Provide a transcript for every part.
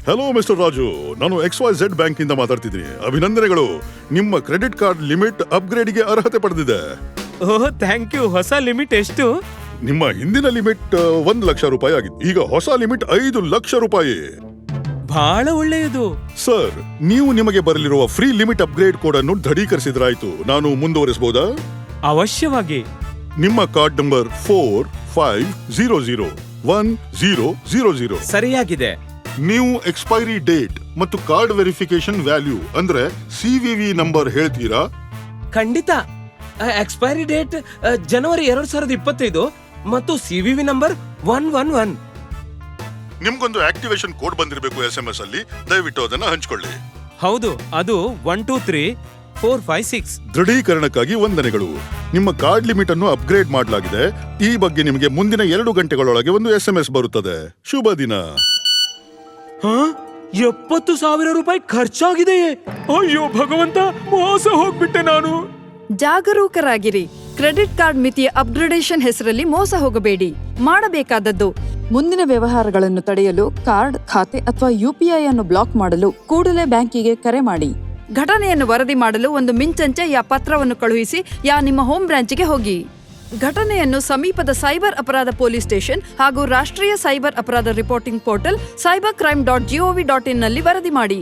Hello mister Raju, ನಾನು XYZ bank ಇಂದ ಮಾತಾಡ್ತಿದ್ದೀನಿ. ಅಭಿನಂದನೆಗಳು, ನಿಮ್ಮ ಕ್ರೆಡಿಟ್ ಕಾರ್ಡ್ ಲಿಮಿಟ್ ಅಪ್ಗ್ರೇಡ್ಗೆ ಅರ್ಹತೆ ಪಡೆದಿದೆ. ಓಹ್ ಥ್ಯಾಂಕ್ ಯು. ಹೊಸ ಲಿಮಿಟ್ ಎಷ್ಟು? ನಿಮ್ಮ ಹಿಂದಿನ ಲಿಮಿಟ್ 1 ಲಕ್ಷ ರೂಪಾಯಿ ಆಗಿತ್ತು. ಈಗ ಹೊಸ ಲಿಮಿಟ್ 5 ಲಕ್ಷ ರೂಪಾಯಿ. ಬಹಳ ಒಳ್ಳೆಯದು. ಸರ್, ನೀವು ನಿಮಗೆ ಬರಲಿರುವ ಫ್ರೀ ಲಿಮಿಟ್ ಅಪ್ಗ್ರೇಡ್ ಕೋಡ್ ಅನ್ನು ದೃಢೀಕರಿಸಿದ್ರಾಯ್ತು. ನಾನು ಮುಂದುವರಿಸಬಹುದಾ? ಅವಶ್ಯವಾಗಿ. ನಿಮ್ಮ ಕಾರ್ಡ್ ನಂಬರ್ 45001000. ಸರಿಯಾಗಿದೆ. ನೀವು ಎಕ್ಸ್ಪೈರಿ ಡೇಟ್ ಮತ್ತು ಕಾರ್ಡ್ ವೆರಿಫಿಕೇಶನ್ ವ್ಯಾಲ್ಯೂ ಅಂದ್ರೆ CVV ನಂಬರ್ ಹೇಳ್ತೀರಾ? ಖಂಡಿತ. ಎಕ್ಸ್ಪೈರಿ ಡೇಟ್ ಜನವರಿ 2025 ಮತ್ತು CVV ನಂಬರ್ 111. ನಿಮ್ಗೊಂದು ಆಕ್ಟಿವೇಶನ್ ಕೋಡ್ ಬಂದಿರಬೇಕು SMS ಅಲ್ಲಿ. ದಯವಿಟ್ಟು ಅದನ್ನ ಹಂಚಿಕೊಳ್ಳಿ. ಹೌದು, ಅದು 123456. ದೃಢೀಕರಣಕ್ಕಾಗಿ ವಂದನೆಗಳು. ನಿಮ್ಮ ಕಾರ್ಡ್ ಲಿಮಿಟ್ ಅನ್ನು ಅಪ್ಗ್ರೇಡ್ ಮಾಡಲಾಗಿದೆ. ಈ ಬಗ್ಗೆ ನಿಮಗೆ ಮುಂದಿನ 2 ಗಂಟೆಗಳೊಳಗೆ ಒಂದು SMS ಬರುತ್ತದೆ. ಶುಭ ದಿನ. 70,000 ರೂಪಾಯಿ ಖರ್ಚಾಗಿದೆಯೇ? ಅಯ್ಯೋ ಭಗವಂತ, ಮೋಸ ಹೋಗ್ಬಿಟ್ಟೆ ನಾನು. ಜಾಗರೂಕರಾಗಿರಿ. ಕ್ರೆಡಿಟ್ ಕಾರ್ಡ್ ಮಿತಿಯ ಅಪ್ಗ್ರೇಡೇಷನ್ ಹೆಸರಲ್ಲಿ ಮೋಸ ಹೋಗಬೇಡಿ. ಮಾಡಬೇಕಾದದ್ದು: ಮುಂದಿನ ವ್ಯವಹಾರಗಳನ್ನು ತಡೆಯಲು ಕಾರ್ಡ್, ಖಾತೆ ಅಥವಾ UPI ಅನ್ನು ಬ್ಲಾಕ್ ಮಾಡಲು ಕೂಡಲೇ ಬ್ಯಾಂಕಿಗೆ ಕರೆ ಮಾಡಿ. ಘಟನೆಯನ್ನು ವರದಿ ಮಾಡಲು ಒಂದು ಮಿಂಚಂಚೆ ಪತ್ರವನ್ನು ಕಳುಹಿಸಿ ನಿಮ್ಮ ಹೋಮ್ ಬ್ರಾಂಚ್ಗೆ ಹೋಗಿ. ಘಟನೆಯನ್ನು ಸಮೀಪದ ಸೈಬರ್ ಅಪರಾಧ ಪೊಲೀಸ್ ಸ್ಟೇಷನ್ ಹಾಗೂ ರಾಷ್ಟ್ರೀಯ ಸೈಬರ್ ಅಪರಾಧ ರಿಪೋರ್ಟಿಂಗ್ ಪೋರ್ಟಲ್ cybercrime.gov.in ನಲ್ಲಿ ವರದಿ ಮಾಡಿ.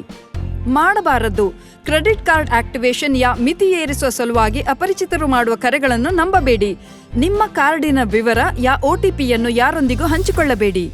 ಮಾಡಬಾರದು: ಕ್ರೆಡಿಟ್ ಕಾರ್ಡ್ ಆಕ್ಟಿವೇಶನ್ ಮಿತಿ ಏರಿಸುವ ಸಲುವಾಗಿ ಅಪರಿಚಿತರು ಮಾಡುವ ಕರೆಗಳನ್ನು ನಂಬಬೇಡಿ. ನಿಮ್ಮ ಕಾರ್ಡಿನ ವಿವರ OTPಯನ್ನು ಯಾರೊಂದಿಗೂ ಹಂಚಿಕೊಳ್ಳಬೇಡಿ.